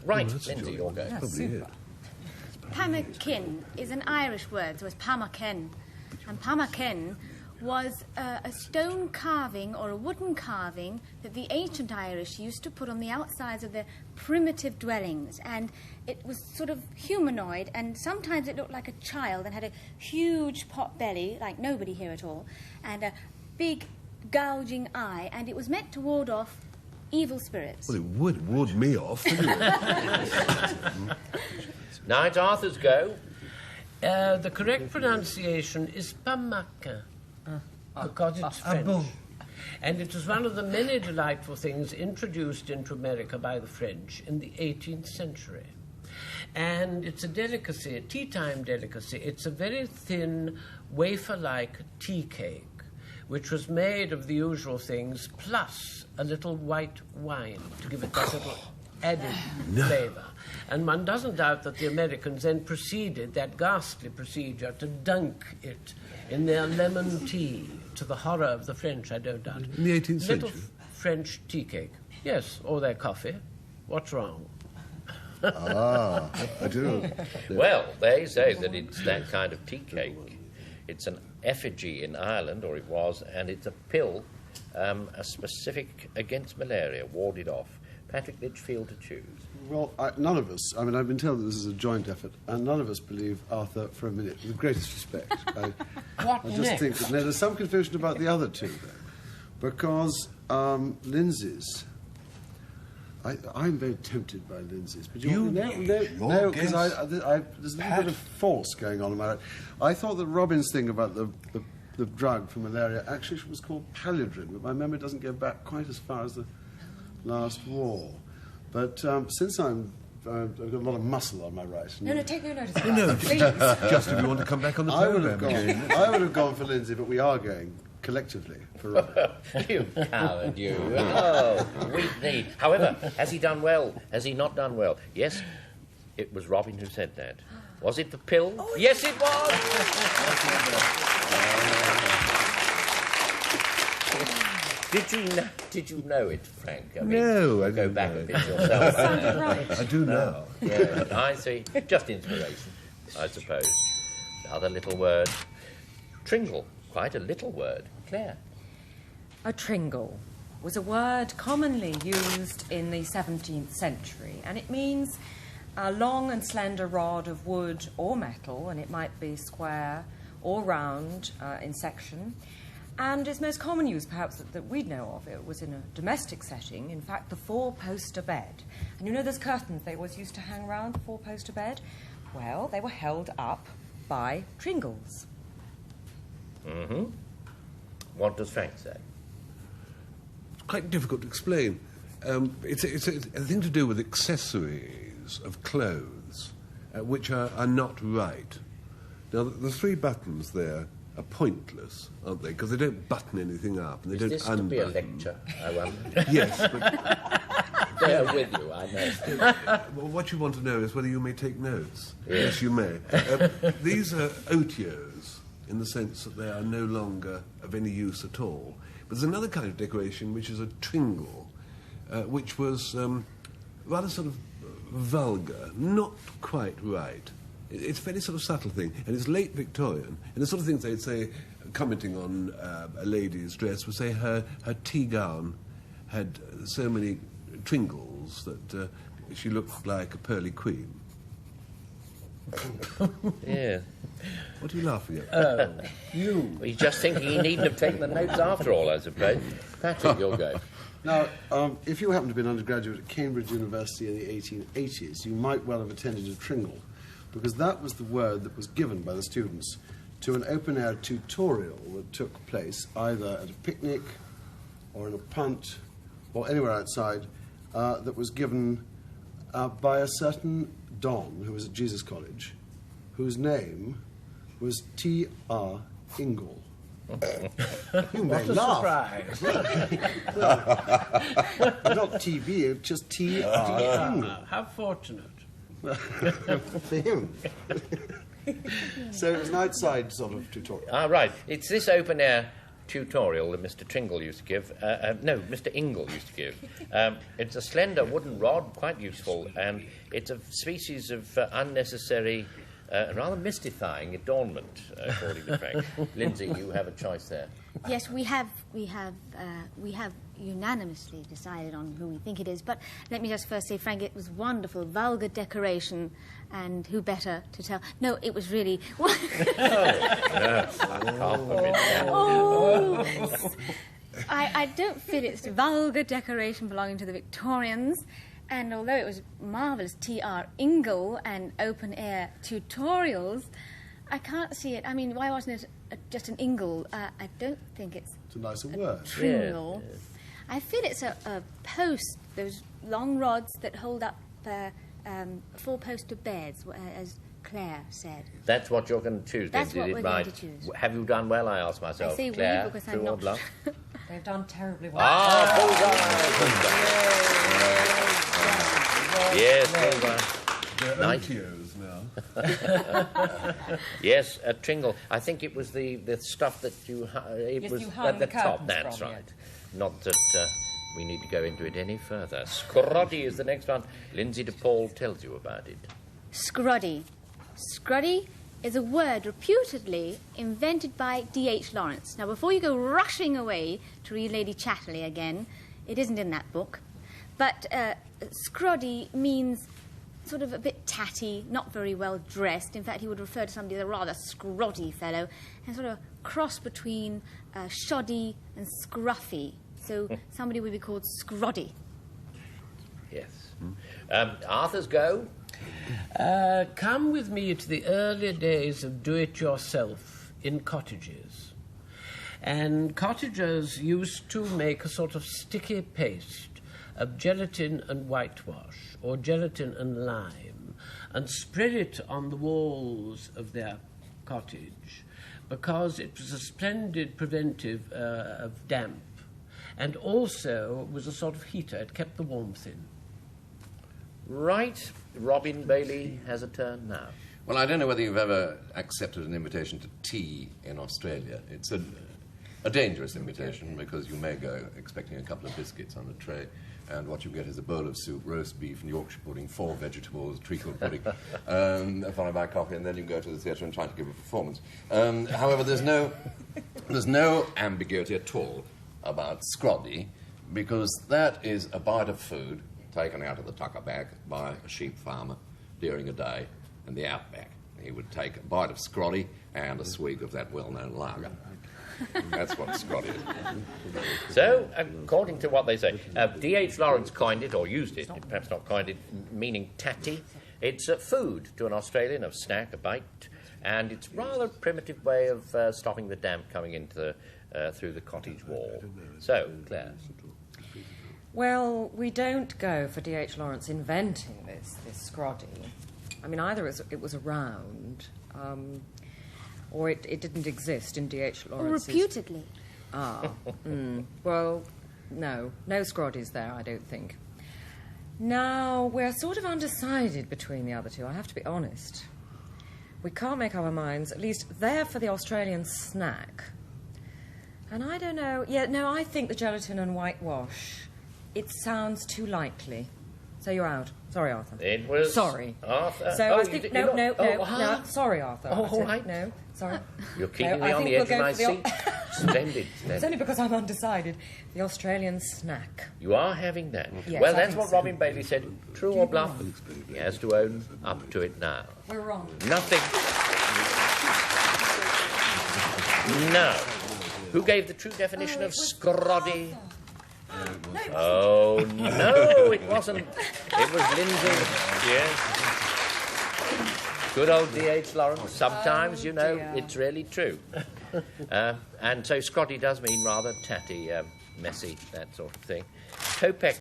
Right, Lynsey, your go. Probably it. Pammakin is an Irish word, so it's pammakin. And pammakin was a stone carving or a wooden carving that the ancient Irish used to put on the outsides of their primitive dwellings. And it was sort of humanoid, and sometimes it looked like a child and had a huge pot belly, like nobody here at all, and a big gouging eye, and it was meant to ward off evil spirits. Well, it would ward me off, wouldn't it? Now it's Arthur's go. The correct pronunciation is pamaka, because it's French. And it was one of the many delightful things introduced into America by the French in the 18th century. And it's a delicacy, a tea-time delicacy. It's a very thin, wafer-like tea cake, which was made of the usual things, plus a little white wine to give it that little added flavour. And one doesn't doubt that the Americans then proceeded, that ghastly procedure, to dunk it in their lemon tea, to the horror of the French, I don't doubt. In the 18th century? Little French tea cake. Yes, or their coffee. What's wrong? I do. Well, they say that it's that kind of tea cake. It's an effigy in Ireland, or it was, and it's a pill, a specific against malaria, warded off. Patrick Lichfield to choose. Well, none of us, I mean, I've been told that this is a joint effort, and none of us believe Arthur for a minute, with the greatest respect. I just think that there's some confusion about the other two, though, because Lynsey's, I'm very tempted by Lynsey's, but no, because there's a little bit of force going on in my life. I thought that Robin's thing about the drug for malaria actually was called Paludrin, but my memory doesn't go back quite as far as the last war. But since I've got a lot of muscle on my right. No, take no notice. No, just if you want to come back on the programme again. I would have gone for Lynsey, but we are going collectively for Robin. You coward, you. Oh, weak knee. However, has he done well? Has he not done well? Yes, it was Robin who said that. Was it the pill? Oh, yes, it was. Did you know it, Frank? I mean, no, I go didn't back know a it. bit yourself. Sounded right. I do now. Yeah, I see. Just inspiration, I suppose. Another little word. Tringle. Quite a little word. Claire. A tringle was a word commonly used in the 17th century, and it means a long and slender rod of wood or metal, and it might be square or round in section. And its most common use, perhaps, that we'd know of, it was in a domestic setting, in fact, the four-poster bed. And you know those curtains they always used to hang around the four-poster bed? Well, they were held up by tringles. Mm-hmm. What does Frank say? It's quite difficult to explain. It's a thing to do with accessories of clothes, which are not right. Now, the three buttons there are pointless, aren't they? Because they don't button anything up and they don't unbutton. Is this to be a lecture, I wonder? Yes, but They're with you, I know. well, what you want to know is whether you may take notes. Yes. Yes, you may. These are otios, in the sense that they are no longer of any use at all. But there's another kind of decoration, which is a tringle, which was rather sort of vulgar, not quite right. It's a very sort of subtle thing, and it's late Victorian, and the sort of things they'd say, commenting on a lady's dress, would say her tea gown had so many tringles that she looked like a pearly queen. Yeah. What are you laughing at? Oh, you. He's just thinking he needn't have taken the notes after all, I suppose. Patrick, you'll go. Now, if you happen to be an undergraduate at Cambridge University in the 1880s, you might well have attended a tringle, because that was the word that was given by the students to an open-air tutorial that took place either at a picnic or in a punt or anywhere outside, that was given by a certain Don who was at Jesus College, whose name was T.R. Ingle. You may laugh. Surprise. Not T.B., just T.R. Ingle. How fortunate. For him. So it was an outside sort of tutorial. Ah, right. It's this open-air tutorial that Mr. Tringle used to give. Mr. Ingle used to give. It's a slender wooden rod, quite useful, and it's a species of unnecessary, rather mystifying adornment, according to Frank. Lynsey, you have a choice there. Yes, we have unanimously decided on who we think it is. But let me just first say, Frank, it was wonderful, vulgar decoration, and who better to tell? No, it was really. I don't feel it's vulgar decoration belonging to the Victorians. And although it was marvellous T.R. Ingle and open-air tutorials, I can't see it. I mean, why wasn't it just an Ingle? I don't think it's a nicer word. Tringle. Yeah. I feel it's a post, those long rods that hold up four-poster beds, as Claire said. That's what you're going to choose, then? That's what we're going to choose. Have you done well, I ask myself, I say Claire, we because true I'm or not bluff? They've done terribly well. Yes, well done. Otios now. Yes, Tringle. I think it was the stuff that you was you hung at the the top. curtains That's from, right. Not that we need to go into it any further. Scroddy is the next one. Lynsey de Paul tells you about it. Scroddy. Scroddy is a word reputedly invented by D.H. Lawrence. Now, before you go rushing away to read Lady Chatterley again, it isn't in that book. But Scroddy means sort of a bit tatty, not very well dressed. In fact, he would refer to somebody as a rather scroddy fellow, and sort of cross between shoddy and scruffy. So somebody would be called Scroddy. Yes. Arthur's go. Come with me to the earlier days of do-it-yourself in cottages. And cottagers used to make a sort of sticky paste of gelatin and whitewash, or gelatin and lime, and spread it on the walls of their cottage, because it was a splendid preventive of damp, and also was a sort of heater. It kept the warmth in. Right. Robin Bailey has a turn now. Well, I don't know whether you've ever accepted an invitation to tea in Australia. It's a dangerous invitation because you may go expecting a couple of biscuits on a tray, and what you get is a bowl of soup, roast beef, and Yorkshire pudding, 4 vegetables, treacle pudding, followed by coffee, and then you go to the theatre and try to give a performance. However, there's no ambiguity at all about scroddy, because that is a bite of food taken out of the tucker bag by a sheep farmer during a day in the outback. He would take a bite of scroddy and a swig of that well-known lager. That's what scroddy is. So, according to what they say, D.H. Lawrence coined it, or used it, perhaps not coined it, meaning tatty. It's a food to an Australian, a snack, a bite, and it's rather a primitive way of stopping the damp coming into through the cottage wall. So, Claire. Well, we don't go for D.H. Lawrence inventing this scroddy. I mean, either it was around, or it didn't exist in D.H. Lawrence's... Or reputedly. Well, no scroddies there, I don't think. Now, we're sort of undecided between the other two, I have to be honest. We can't make up our minds, at least they're for the Australian snack. And I don't know... Yeah, no, I think the gelatin and whitewash... It sounds too likely. So you're out. Sorry, Arthur. It was... Sorry. Arthur. So I think... No. Sorry, Arthur. All right. No, sorry. You're keeping me on the edge of my seat. Splendid. It's only because I'm undecided. The Australian snack. You are having that. Yes, well, that's what Robin Bailey said. True or bluff? He has to own up to it now. We're wrong. Nothing. No. Who gave the true definition of scroddy? Oh, no, it wasn't. It was Lynsey. Yes. Good old D.H. Lawrence. Sometimes, it's really true. And so scroddy does mean rather tatty, messy, that sort of thing. Kopek